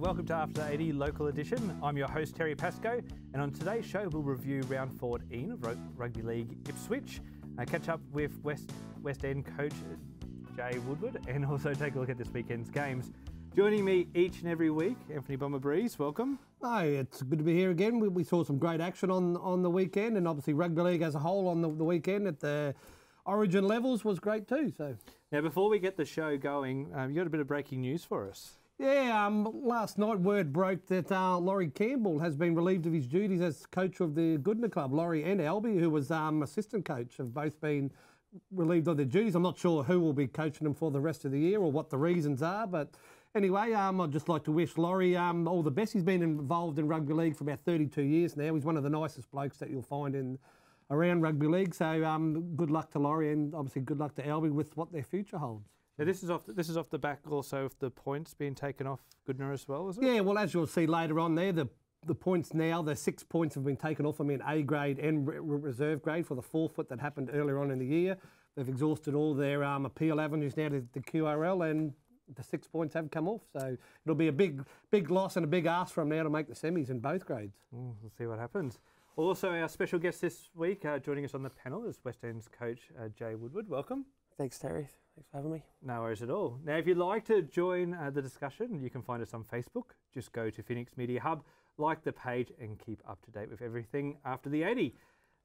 welcome to After 80 Local Edition. I'm your host Terry Pascoe, and on today's show we'll review round 14 of Rugby League Ipswich, catch up with West End coach Jae Woodward, and also take a look at this weekend's games. Joining me each and every week, Anthony Bomber Breeze, welcome. Hi, it's good to be here again. We saw some great action on the weekend, and obviously Rugby League as a whole on the weekend at the Origin levels was great too. So now, before we get the show going, you got a bit of breaking news for us. Yeah, last night word broke that Laurie Campbell has been relieved of his duties as coach of the Goodna Club. Laurie and Albie, who was assistant coach, have both been relieved of their duties. I'm not sure who will be coaching them for the rest of the year or what the reasons are, but anyway, I'd just like to wish Laurie all the best. He's been involved in rugby league for about 32 years now. He's one of the nicest blokes that you'll find around rugby league. So good luck to Laurie, and obviously good luck to Albie with what their future holds. Now this is off the back also of the points being taken off Goodna as well, is it? Yeah, well, as you'll see later on there, the points now, the 6 points have been taken off them in A grade and reserve grade for the forfeit that happened earlier on in the year. They've exhausted all their appeal avenues now to the QRL, and the 6 points have come off. So it'll be a big loss and a big ask from now to make the semis in both grades. We'll see what happens. Also, our special guest this week, joining us on the panel, is West End's coach, Jae Woodward. Welcome. Thanks, Terry. Thanks for having me. No worries at all. Now, if you'd like to join the discussion, you can find us on Facebook. Just go to Phoenix Media Hub, like the page, and keep up to date with everything after the 80.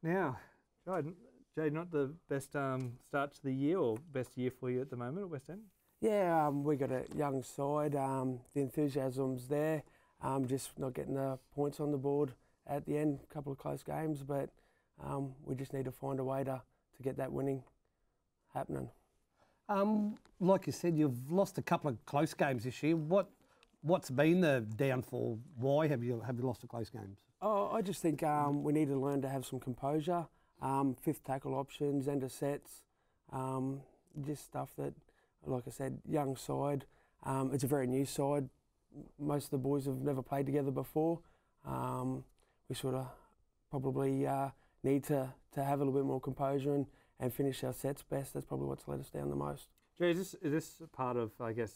Now, Jae, not the best start to the year or best year for you at the moment at West End? Yeah, we got a young side. The enthusiasm's there. Just not getting the points on the board at the end. A couple of close games, but we just need to find a way to get that winning happening. Like you said, you've lost a couple of close games this year. What's been the downfall? Why have you lost the close games? Oh, I just think we need to learn to have some composure. Fifth tackle options, end of sets, just stuff that, like I said, young side. It's a very new side. Most of the boys have never played together before. We sort of probably need to have a little bit more composure and finish our sets best. That's probably what's let us down the most. Jay, is this part of, I guess,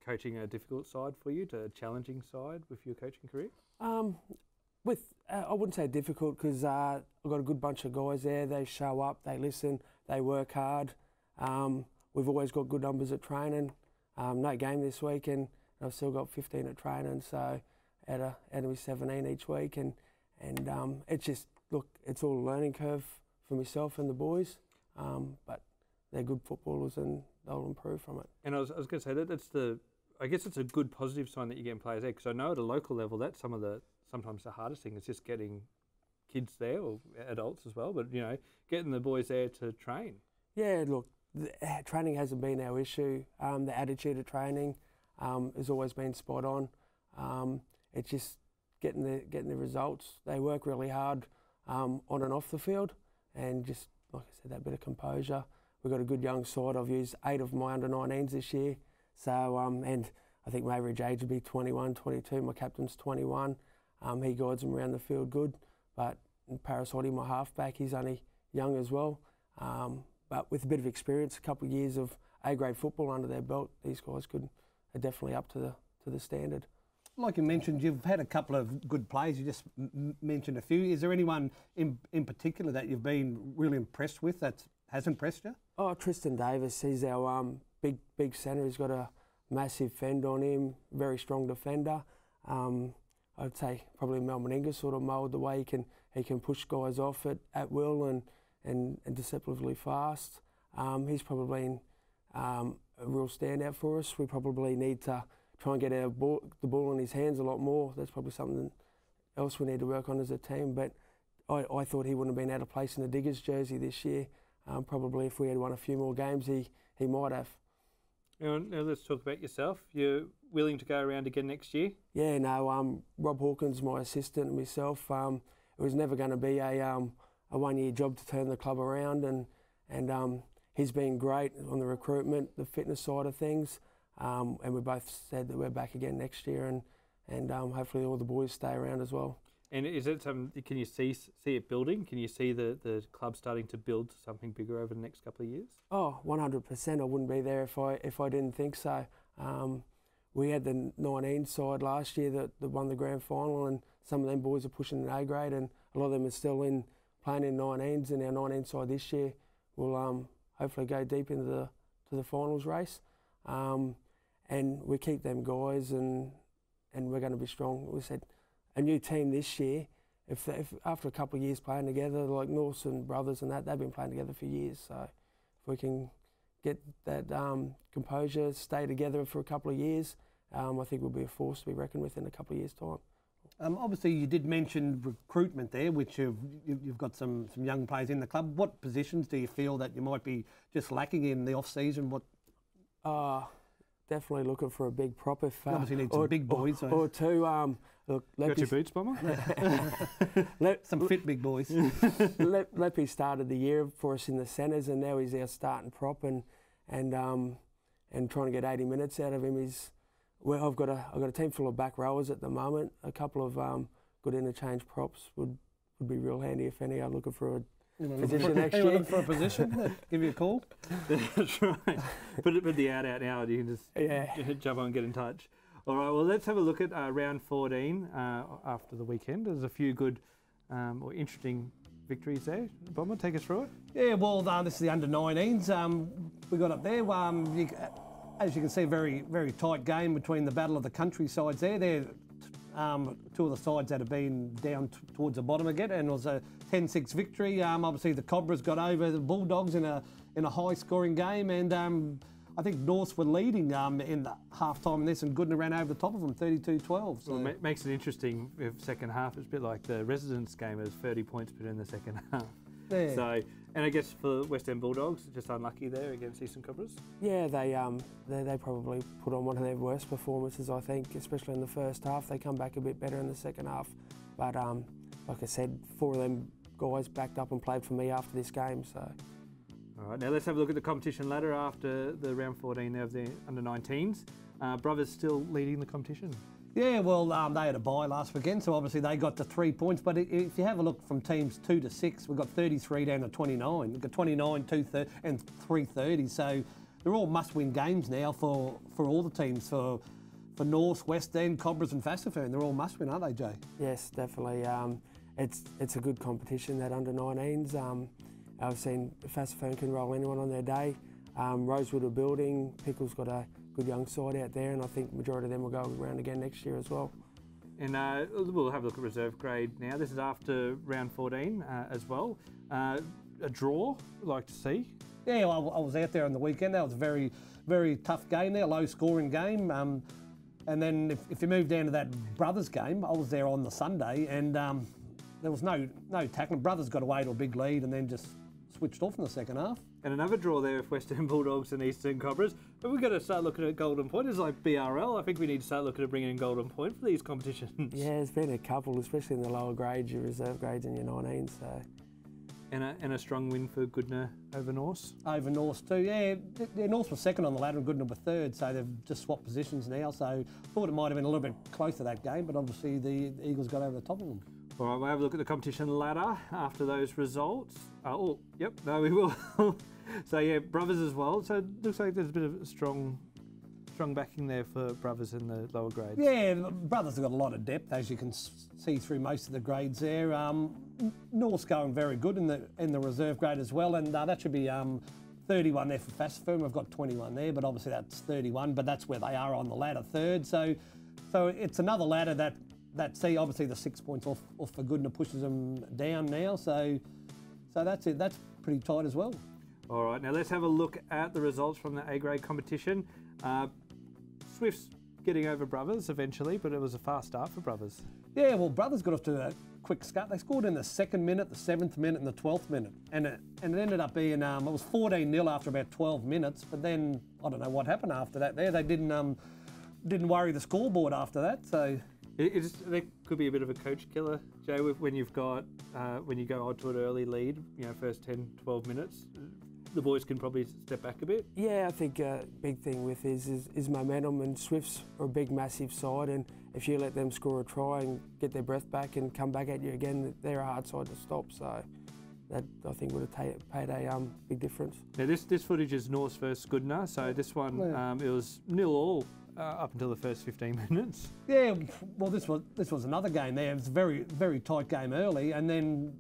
coaching a difficult side for you, to a challenging side with your coaching career? I wouldn't say difficult, because I've got a good bunch of guys there. They show up, they listen, they work hard. We've always got good numbers at training. No game this week, and I've still got 15 at training, so out of 17 each week. And it's just, look, it's all a learning curve for myself and the boys, but they're good footballers and they'll improve from it. And I was going to say that I guess it's a good positive sign that you're getting players there, because I know at a local level that's sometimes the hardest thing is just getting kids there, or adults as well, but getting the boys there to train. Yeah, look, training hasn't been our issue. The attitude of training has always been spot on. It's just getting the results. They work really hard on and off the field, and just, like I said, that bit of composure. We've got a good young side. I've used 8 of my under-19s this year. So, and I think my average age would be 21, 22. My captain's 21. He guides them around the field good. But Paris Hoddy, my halfback, he's only young as well. But with a bit of experience, a couple of years of A-grade football under their belt, these guys are definitely up to the standard. Like you mentioned, you've had a couple of good players. You just mentioned a few. Is there anyone in particular that you've been really impressed with that has impressed you? Oh, Tristan Davis. He's our big centre. He's got a massive fend on him, very strong defender. I'd say probably Mel Meninga sort of mould the way he can push guys off at will and deceptively fast. He's probably been a real standout for us. We probably need to try and get the ball in his hands a lot more. That's probably something else we need to work on as a team. But I thought he wouldn't have been out of place in the Diggers jersey this year. Probably if we had won a few more games, he might have. Now let's talk about yourself. You're willing to go around again next year? Yeah, no. Rob Hawkins, my assistant, and myself. It was never going to be a one-year job to turn the club around, and he's been great on the recruitment, the fitness side of things. And we both said that we're back again next year, and hopefully all the boys stay around as well. And is it can you see it building? Can you see the club starting to build something bigger over the next couple of years? Oh, 100%. I wouldn't be there if I didn't think so. we had the 19 side last year that won the grand final, and some of them boys are pushing an A grade, and a lot of them are still playing in 19s, and our 19 side this year will hopefully go deep into the finals race. And we keep them guys, and we're going to be strong. We said a new team this year. If after a couple of years playing together, like Norse and brothers and that, they've been playing together for years. So if we can get that composure, stay together for a couple of years, I think we'll be a force to be reckoned with in a couple of years' time. Obviously, you did mention recruitment there, which you've got some young players in the club. What positions do you feel that you might be just lacking in the off-season? Definitely looking for a big prop. If obviously need some big boys. Or two. Look, got your boots, Bomber? Some fit big boys. Leppy started the year for us in the centres, and now he's our starting prop, and trying to get 80 minutes out of him is. Well, I've got a team full of back rowers at the moment. A couple of good interchange props would be real handy if any are looking for a position next year. Looking for a position? Give you a call. That's right. Put the ad out now, and you can just jump on and get in touch. All right, well, let's have a look at round 14 after the weekend. There's a few good or interesting victories there. Bomber, take us through it. Yeah, well, this is the under-19s. We got up there. As you can see, very, very tight game between the battle of the country sides there. They're two of the sides that have been down towards the bottom again, and it was a 10-6 victory. Obviously, the Cobras got over the Bulldogs in a high-scoring game, and I think Norths were leading in the half-time in this, and Goodna ran over the top of them, 32-12. So. Well, it makes it interesting with second half. It's a bit like the Residents game. There's 30 points put in the second half. Yeah. So, and I guess for West End Bulldogs, just unlucky there against Eastern Cobras. Yeah, they probably put on one of their worst performances, I think, especially in the first half. They come back a bit better in the second half, but like I said, 4 of them guys backed up and played for me after this game. So. All right, now let's have a look at the competition ladder after the round 14 there of the under-19s. Brothers still leading the competition. Yeah, well, they had a bye last weekend, so obviously they got to 3 points. But if you have a look from teams 2 to 6, we've got 33 down to 29. We've got 29, 230, and 330. So they're all must-win games now for all the teams, for North, West End, Cobras and Fassifern. They're all must-win, aren't they, Jay? Yes, definitely. It's a good competition, that under-19s. I've seen Fassifern can roll anyone on their day. Rosewood are building. Pickle's got a good young side out there, and I think the majority of them will go around again next year as well. And we'll have a look at reserve grade now. This is after round 14 as well. A draw, we'd like to see. Yeah, well, I was out there on the weekend. That was a very, very tough game there, low-scoring game. And then if you move down to that Brothers game, I was there on the Sunday, and there was no tackling. Brothers got away to a big lead and then just switched off in the second half. And another draw there with Western Bulldogs and Eastern Cobras. But we've got to start looking at Golden Point. It's like BRL. I think we need to start looking at bringing in Golden Point for these competitions. Yeah, there's been a couple, especially in the lower grades, your reserve grades and your 19s. So. And a strong win for Goodna over Norse. Over Norse too, yeah. Norse was second on the ladder and Goodna were third, so they've just swapped positions now. So thought it might have been a little bit closer that game, but obviously the Eagles got over the top of them. All right, we'll have a look at the competition ladder after those results. We will. So yeah, Brothers as well. So it looks like there's a bit of strong backing there for Brothers in the lower grades. Yeah, Brothers have got a lot of depth, as you can see through most of the grades there. North's going very good in the reserve grade as well, and that should be 31 there for Fassifern. We've got 21 there, but obviously that's 31. But that's where they are on the ladder, third. So it's another ladder that obviously the 6 points off for Goodna pushes them down now. So that's it. That's pretty tight as well. All right, now let's have a look at the results from the A grade competition. Swifts getting over Brothers eventually, but it was a fast start for Brothers. Yeah, well, Brothers got off to a quick start. They scored in the 2nd minute, the 7th minute, and the 12th minute, and it ended up being it was 14-0 after about 12 minutes. But then I don't know what happened after that. There, they didn't worry the scoreboard after that. So. There could be a bit of a coach killer, Jay, when you've got when you go on to an early lead, first 10, 12 minutes, the boys can probably step back a bit. Yeah, I think a big thing with is momentum, and Swifts are a big, massive side, and if you let them score a try and get their breath back and come back at you again, they're a hard side to stop. So that, I think, would have paid a big difference. Now this footage is Norse versus Goodna, so this one it was 0-0 up until the first 15 minutes. Yeah, well, this was another game there. It was a very, very tight game early, and then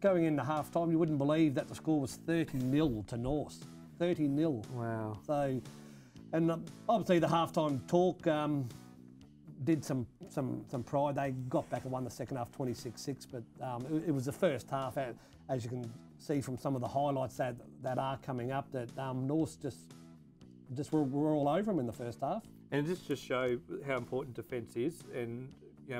going into half time, you wouldn't believe that the score was 30-0 to North. 30-0. Wow. So, and obviously the half-time talk did some pride. They got back and won the second half 26-6, but it was the first half, as you can see from some of the highlights that are coming up, that North just were all over them in the first half. And this just show how important defence is, and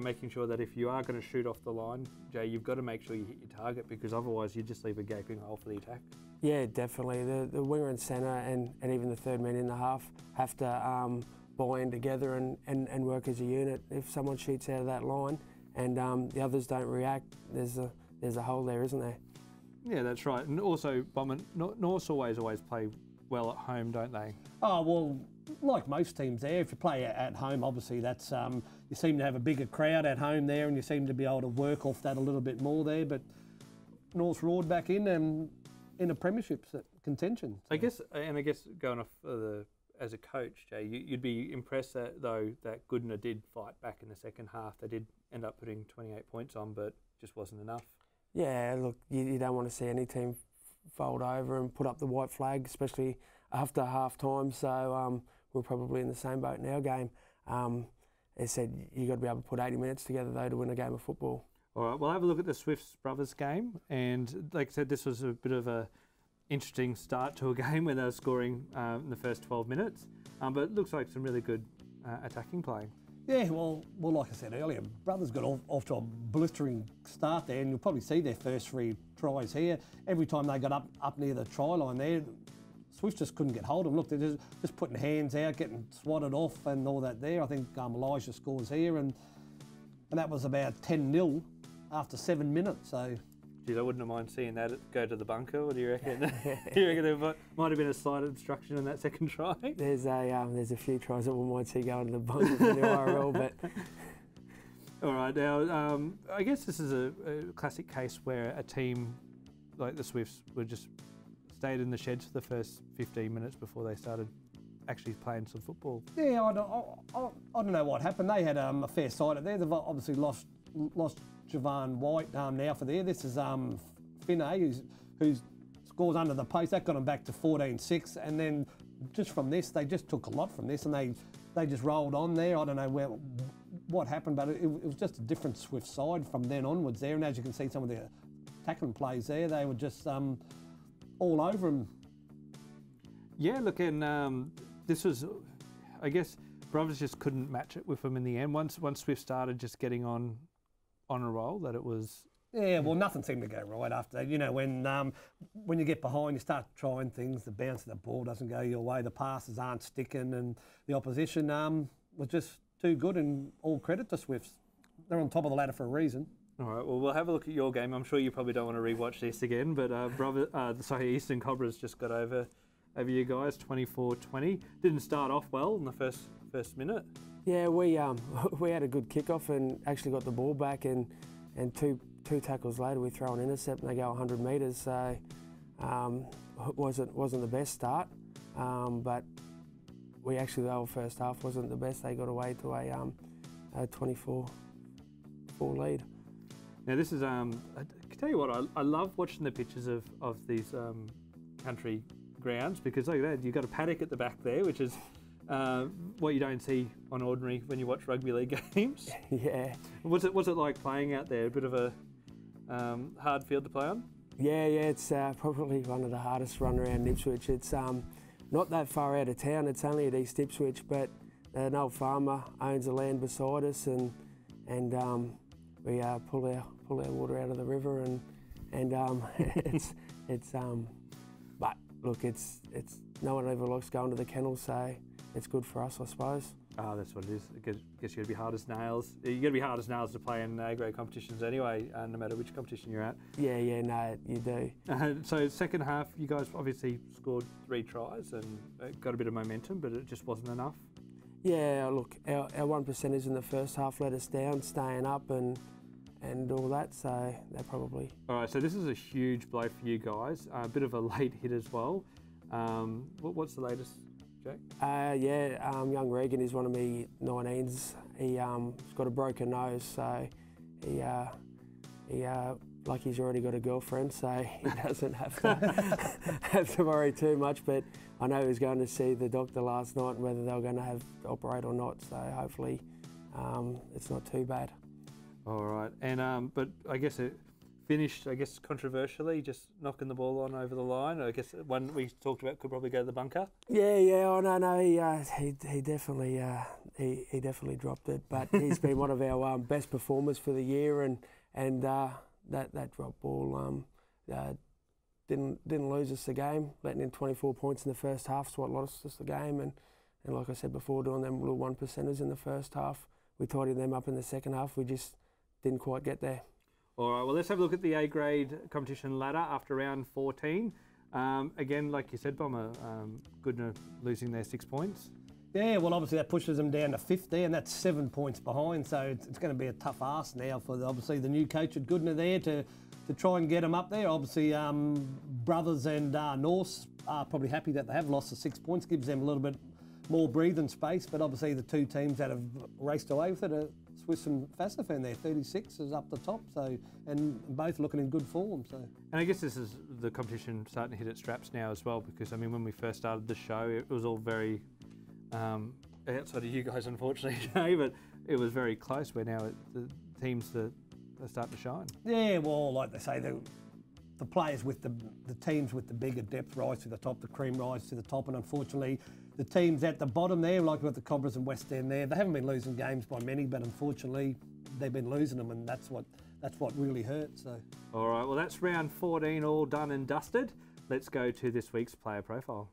making sure that if you are going to shoot off the line, Jay, you've got to make sure you hit your target, because otherwise you just leave a gaping hole for the attack. Yeah, definitely. The winger and centre and even the third man in the half have to buy in together and work as a unit. If someone shoots out of that line and the others don't react, there's a hole there, isn't there? Yeah, that's right. And also, Bowman, Norths always play well at home, don't they? Oh, well, like most teams there, if you play at home, obviously that's you seem to have a bigger crowd at home there, and you seem to be able to work off that a little bit more there. But North's roared back in a premiership contention. I guess going off as a coach, Jay, you'd be impressed that Goodna did fight back in the second half. They did end up putting 28 points on, but just wasn't enough. Yeah, look, you don't want to see any team fold over and put up the white flag, especially after half time. So we're probably in the same boat in our game. As said, you've got to be able to put 80 minutes together though to win a game of football. All right, we'll have a look at the Swifts brothers game, and like I said, this was a bit of a interesting start to a game when they were scoring in the first 12 minutes, but it looks like some really good attacking play. Yeah, well, like I said earlier, brothers got off to a blistering start there, and you'll probably see their first 3 tries here. Every time they got up near the try line there, Swifts just couldn't get hold of them. Look, they're just putting hands out, getting swatted off and all that there. I think Elijah scores here, and that was about 10-0 after 7 minutes. So, geez, I wouldn't mind seeing that go to the bunker. What do you reckon? Do you reckon there might have been a slight obstruction in that second try? There's a few tries that we might see going to the bunker for the IRL, but. All right, now I guess this is a classic case where a team like the Swifts would just stayed in the sheds for the first 15 minutes before they started actually playing some football. Yeah, I don't know what happened. They had a fair side at there. They've obviously lost Javon White now for there. This is Finney, who scores under the post. That got them back to 14-6, and then just from this, they just took a lot from this, and they just rolled on there. I don't know what happened, but it was just a different Swift side from then onwards there. And as you can see, some of the tackling plays there, they were just all over them. Yeah, look, and this was, I guess, Brothers just couldn't match it with them in the end. Once Swift started just getting on a roll, that it was. Yeah, well, nothing seemed to go right after that. You know, when you get behind, you start trying things. The bounce of the ball doesn't go your way. The passes aren't sticking, and the opposition was just too good. And all credit to Swifts. They're on top of the ladder for a reason. All right, well, we'll have a look at your game. I'm sure you probably don't want to rewatch this again, but Eastern Cobras just got over you guys, 24-20. Didn't start off well in the first minute. Yeah, we had a good kickoff and actually got the ball back, and two tackles later we throw an intercept and they go 100 metres. So it wasn't the best start, but we actually, the whole first half wasn't the best. They got away to a 24-4 lead. Now this is, I can tell you what, I love watching the pictures of these country grounds, because look at that, you've got a paddock at the back there, which is what you don't see on ordinary when you watch rugby league games. Yeah. What's it like playing out there? A bit of a hard field to play on? Yeah, it's probably one of the hardest run around Ipswich. It's not that far out of town, it's only at East Ipswich, but an old farmer owns the land beside us, and we pull our water out of the river, and but look, it's no one ever likes going to the kennels, so it's good for us, I suppose. Oh, that's what it is. I guess you got to be hard as nails. You got to be hard as nails to play in A-grade competitions anyway, no matter which competition you're at. Yeah, no, you do. So second half, you guys obviously scored 3 tries and got a bit of momentum, but it just wasn't enough. Yeah, look, our 1%ers in the first half let us down, staying up and all that, so they probably... All right, so this is a huge blow for you guys, a bit of a late hit as well. What's the latest Jay? Yeah, young Regan is one of me 19s. He's got a broken nose, so he like he's already got a girlfriend, so he doesn't have to worry too much. But I know he was going to see the doctor last night, and whether they were going to have to operate or not. So hopefully, it's not too bad. All right, and but I guess it finished, controversially, just knocking the ball on over the line. I guess one we talked about could probably go to the bunker. Yeah. Oh no, he definitely he definitely dropped it. But he's been one of our best performers for the year, and that drop ball didn't lose us the game. Letting in 24 points in the first half is what lost us the game. And like I said before, doing them little 1%ers in the first half, we tidied them up in the second half. We just didn't quite get there. All right, well, let's have a look at the A grade competition ladder after round 14. Again, like you said, Bomber, Goodna losing their 6 points. Yeah, well, obviously that pushes them down to 5th there, and that's 7 points behind. So it's going to be a tough ask now for obviously the new coach at Goodna there to try and get them up there. Obviously, Brothers and Norse are probably happy that they have lost the 6 points, gives them a little bit more breathing space. But obviously the two teams that have raced away with it are Swiss and Fassifern there. 36 is up the top, so and both looking in good form. So. And I guess this is the competition starting to hit its straps now as well, because I mean when we first started the show, it was all very outside of you guys, unfortunately, Jay, but it was very close. Where now the teams are starting to shine. Yeah, well, like they say, the players with the teams with the bigger depth rise to the top, the cream rise to the top, and unfortunately the teams at the bottom there, like we've got the Cobras and West End there, they haven't been losing games by many, but unfortunately they've been losing them, and that's what really hurts. So. All right, well that's round 14 all done and dusted. Let's go to this week's player profile.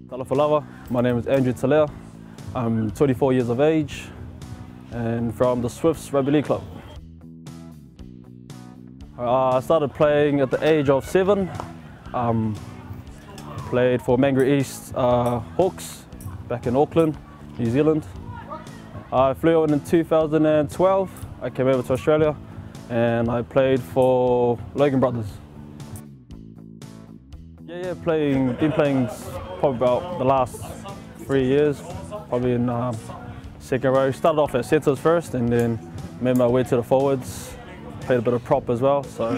Talafalava, my name is Andrew Telea. I'm 24 years of age and from the Swifts Rugby League Club. I started playing at the age of 7. Played for Mangere East Hawks back in Auckland, New Zealand. I flew in 2012. I came over to Australia and I played for Logan Brothers. Yeah, been playing probably about the last 3 years, probably in second row. Started off at centres first and then made my way to the forwards. Played a bit of prop as well, so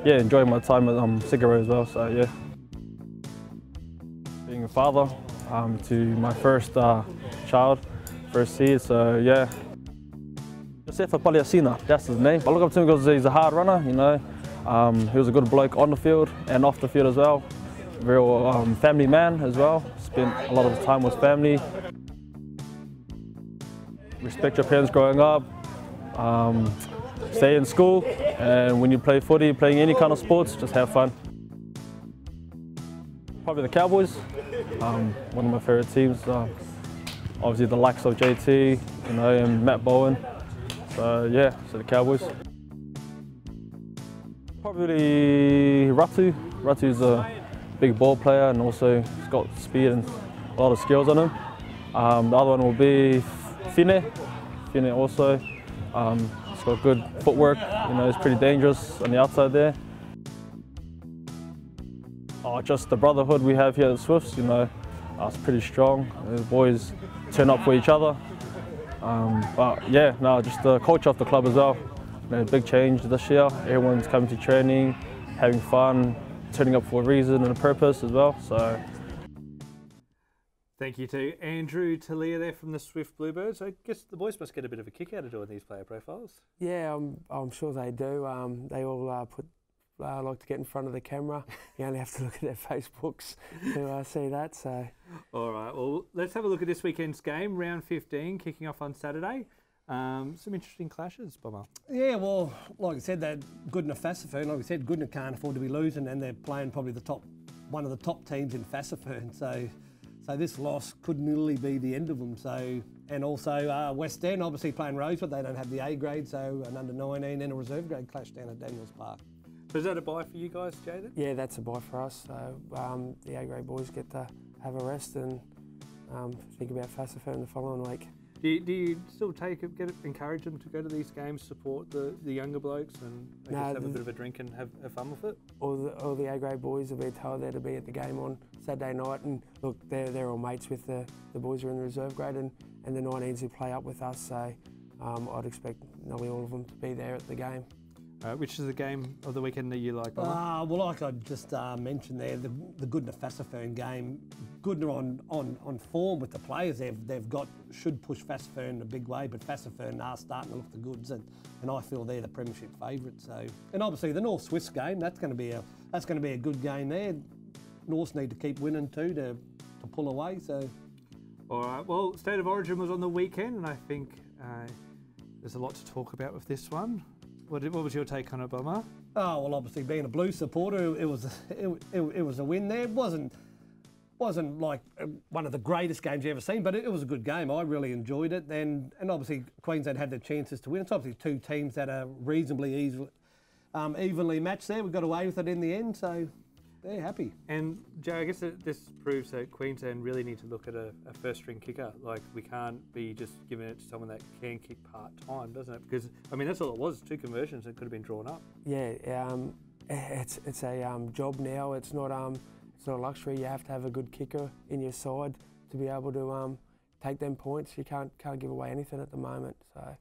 yeah, enjoying my time at second row as well, so yeah. Being a father to my first child, first seed, so yeah. Josefa Paliasina, that's his name. I look up to him because he's a hard runner, you know. He was a good bloke on the field and off the field as well. Real family man as well. Spent a lot of the time with family. Respect your parents growing up. Stay in school, and when you play footy, playing any kind of sports, just have fun. Probably the Cowboys, one of my favourite teams. Obviously the likes of JT, you know, and Matt Bowen. So yeah, so the Cowboys. Probably Ratu. Ratu's a big ball player and also he's got speed and a lot of skills on him. The other one will be Fine. Fine also. He's got good footwork, you know, he's pretty dangerous on the outside there. Just the brotherhood we have here at the Swifts, you know, it's pretty strong. The boys turn up for each other. But yeah, no, just the culture of the club as well. You know, big change this year. Everyone's coming to training, having fun, turning up for a reason and a purpose as well. So. Thank you to Andrew Telea there from the Swift Bluebirds. I guess the boys must get a bit of a kick out of doing these player profiles. Yeah, I'm sure they do. They all like to get in front of the camera. You only have to look at their Facebooks to see that. So. All right, well, let's have a look at this weekend's game, round 15, kicking off on Saturday. Some interesting clashes, Bomber. Yeah, well, like I said, that Goodna Fassifern, like I said, Goodna can't afford to be losing, and they're playing probably one of the top teams in Fassifern. So this loss could nearly be the end of them. So, and also West End obviously playing Rosewood, they don't have the A grade, so an under 19 and a reserve grade clash down at Daniels Park. So is that a buy for you guys, Jay? Yeah, that's a buy for us. So the A grade boys get to have a rest and think about Fassifern the following week. Do you still encourage them to go to these games, support the younger blokes, and have a bit of a drink and have fun with it? All the A-grade boys have been told they're to be at the game on Saturday night, and look, they're all mates with the boys who are in the reserve grade and the 19s who play up with us. So I'd expect nearly all of them to be there at the game. Which is the game of the weekend that you like? Well, like I just mentioned there, the Goodna-Fassifern game. Goodna on form with the players should push Fassifern a big way, but Fassifern are starting to look the goods, and I feel they're the premiership favourites. So, and obviously the North Swiss game, that's going to be a good game there. Norths need to keep winning too to pull away. So, all right. Well, State of Origin was on the weekend, and I think there's a lot to talk about with this one. What was your take on it, Bomber? Oh well, obviously being a Blues supporter, it was a win there. It wasn't like one of the greatest games you ever seen, but it was a good game. I really enjoyed it. And obviously Queensland had the chances to win. It's obviously two teams that are reasonably evenly matched there. We got away with it in the end, so they're happy. And Joe, I guess this proves that Queensland really need to look at a first-string kicker. Like, we can't be just giving it to someone that can kick part-time, doesn't it? Because, I mean, that's all it was, 2 conversions that could have been drawn up. Yeah, it's a job now. It's not a luxury. You have to have a good kicker in your side to be able to take them points. You can't give away anything at the moment. So.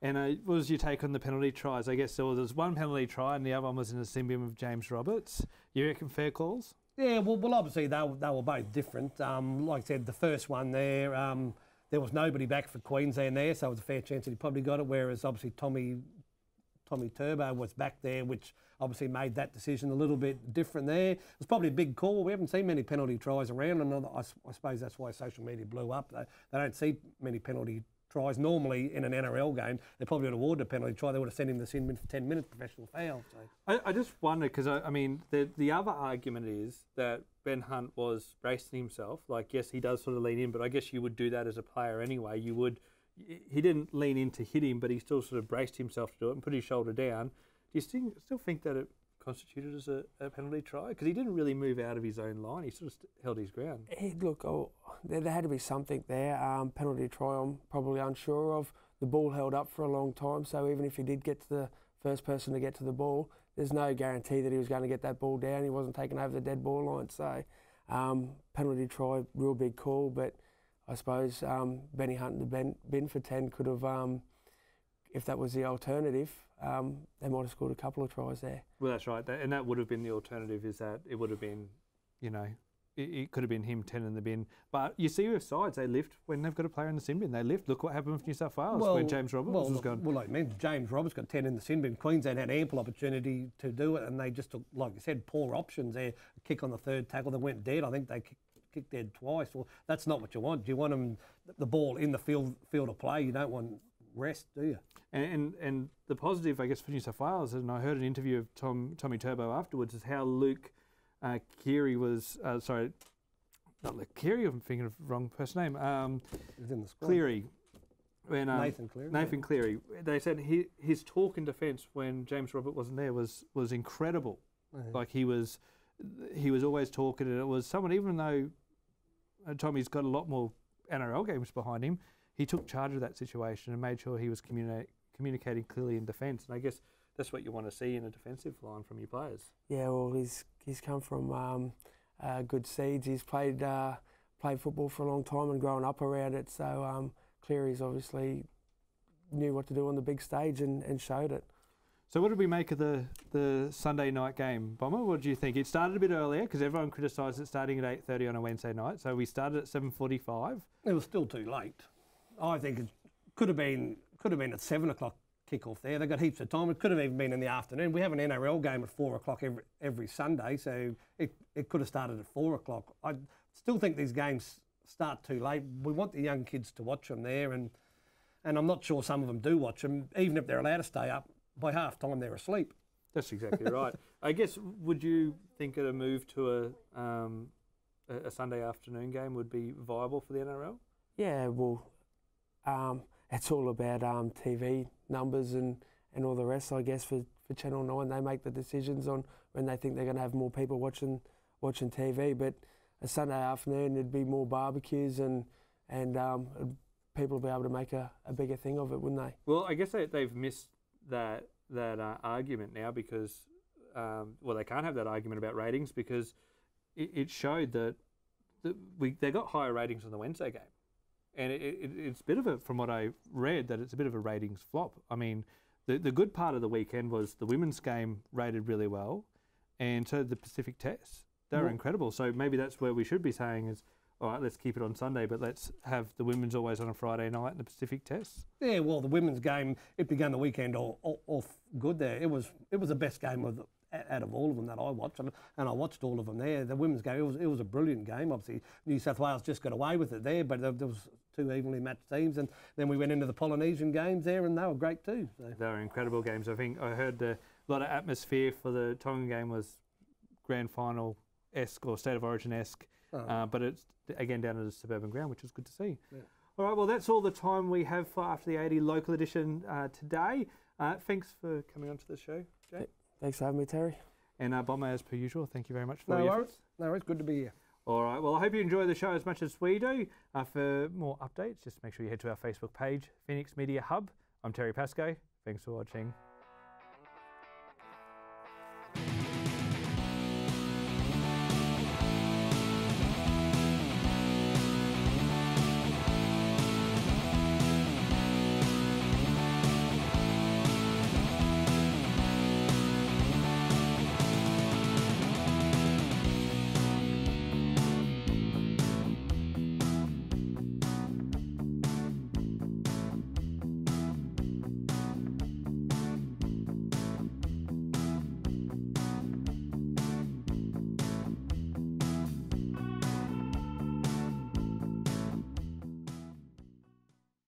And what was your take on the penalty tries? I guess there was one penalty try and the other one was in the Symbian of James Roberts. You reckon fair calls? Yeah, well obviously they were both different. Like I said, the first one there was nobody back for Queensland there, so it was a fair chance that he probably got it, whereas obviously Tommy Turbo was back there, which obviously made that decision a little bit different there. It was probably a big call. We haven't seen many penalty tries around, and I suppose that's why social media blew up. They don't see many penalty tries. Normally in an NRL game, they probably would have awarded a penalty try. They would have sent him the sin bin for 10 minutes, professional foul. So. I just wonder, because I mean, the other argument is that Ben Hunt was bracing himself. Like, yes, he does sort of lean in, but I guess you would do that as a player anyway. He didn't lean in to hit him, but he still sort of braced himself to do it and put his shoulder down. Do you still think that it constituted as a penalty try? Because he didn't really move out of his own line. He sort of held his ground. There had to be something there. Penalty try, I'm probably unsure of. The ball held up for a long time, so even if he did get to the first person to get to the ball, there's no guarantee that he was going to get that ball down. He wasn't taking over the dead ball line. So penalty try, real big call, but I suppose Benny Hunt and the bin for 10 could have, if that was the alternative, they might have scored a couple of tries there. Well, that's right. And that would have been the alternative, is that it would have been, it could have been him 10 in the bin. But you see with sides, they lift when they've got a player in the sin bin. They lift. Look what happened with New South Wales when James Roberts was gone. Well, like James Roberts got 10 in the sin bin. Queensland had ample opportunity to do it, and they just took, like you said, poor options there. A kick on the third tackle that went dead. I think they kicked dead twice. Well, that's not what you want. You want them, the ball in the field of play. You don't want rest, do you? And the positive, I guess, for New South Wales, and I heard an interview of Tommy Turbo afterwards, is how Luke Keary was, sorry, not Luke Keary, I'm thinking of the wrong person name. He's in the squad. Cleary. Nathan Cleary. Nathan Cleary. They said his talk in defence when James Robert wasn't there was incredible. Yeah. Like he was always talking, and it was someone, even though Tommy's got a lot more NRL games behind him, he took charge of that situation and made sure he was communicating clearly in defence. And I guess that's what you want to see in a defensive line from your players. Yeah, well, he's come from good seeds. He's played football for a long time and grown up around it. So Cleary's obviously knew what to do on the big stage and showed it. So what did we make of the Sunday night game, Bomber? What do you think? It started a bit earlier because everyone criticised it starting at 8:30 on a Wednesday night. So we started at 7:45. It was still too late. I think it could have been at 7 o'clock kickoff there. They got heaps of time. It could have even been in the afternoon. We have an NRL game at 4 o'clock every Sunday, so it could have started at 4 o'clock. I still think these games start too late. We want the young kids to watch them there, and I'm not sure some of them do watch them, even if they're allowed to stay up. By half time, they're asleep. That's exactly right. I guess, would you think that a move to a Sunday afternoon game would be viable for the NRL? Yeah, well, it's all about TV numbers and all the rest, I guess, for Channel 9. They make the decisions on when they think they're going to have more people watching TV. But a Sunday afternoon, there'd be more barbecues and it'd people will be able to make a bigger thing of it, wouldn't they? Well, I guess they've missed that argument now because, well, they can't have that argument about ratings because it showed that they got higher ratings on the Wednesday game. And it's a bit of a, from what I read, that it's a bit of a ratings flop. I mean, the good part of the weekend was the women's game rated really well, and so did the Pacific Test. They were incredible. So maybe that's where we should be saying is, all right, let's keep it on Sunday, but let's have the women's always on a Friday night and the Pacific Test. Yeah, well, the women's game, it began the weekend off good there. It was the best game out of all of them that I watched, and I watched all of them there. The women's game, it was a brilliant game. Obviously, New South Wales just got away with it there, but there was two evenly matched teams, and then we went into the Polynesian games there, and they were great too. So. They were incredible games. I think I heard a lot of atmosphere for the Tongan game was grand final-esque or State of Origin-esque, but it's again down at the suburban ground, which was good to see. Yeah. All right, well, that's all the time we have for After the 80 local edition today. Thanks for coming on to the show, Jay. Thanks for having me, Terry. And Bomber, as per usual, thank you very much for your efforts. No worries, good to be here. All right, well, I hope you enjoy the show as much as we do. For more updates, just make sure you head to our Facebook page, Phoenix Media Hub. I'm Terry Pascoe. Thanks for watching.